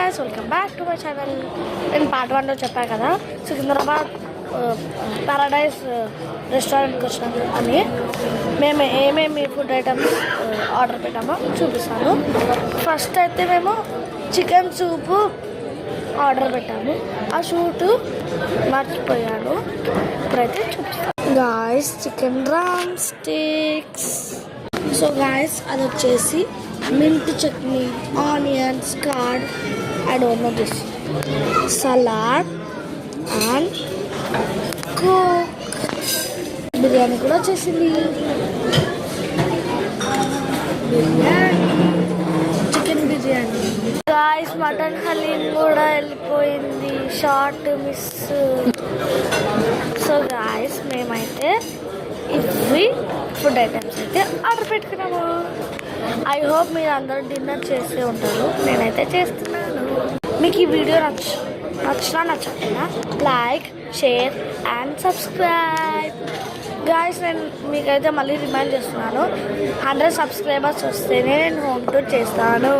guys, welcome back to my channel. నేను part 1లో చెప్పాను కదా సికింద్రాబాద్ పారడైజ్ రెస్టారెంట్కి వచ్చినాము అని. మేము ఏమేమి ఫుడ్ ఐటమ్స్ ఆర్డర్ పెట్టామో చూపిస్తాను. ఫస్ట్ అయితే మేము చికెన్ సూపు ఆర్డర్ పెట్టాము. ఆ షూటు మర్చిపోయాను, ఇప్పుడైతే చూపిస్తాను. Guys chicken drum sticks. So guys అది వచ్చేసి mint chutney, onions, curd, I don't know this, salad and coke. Biryani కూడా వచ్చేసింది. Biryani, chicken biryani. Guys mutton haleem కూడా వెళ్ళిపోయింది, షార్ట్ మిస్. సో గాయస్ మేమైతే ఇవి ఫుడ్ ఐటమ్స్ అయితే ఆర్డర్ పెట్టుకున్నాము. ఐ హోప్ మీరు అందరూ డిన్నర్ చేసే ఉంటారు, నేనైతే చేస్తున్నాను. మీకు ఈ వీడియో నచ్చకపోయినా like, share and subscribe. Guys నేను మీకైతే మళ్ళీ రిమైండ్ చేస్తున్నాను, 100 సబ్స్క్రైబర్స్ వస్తేనే నేను హోమ్ టూర్ చేస్తాను.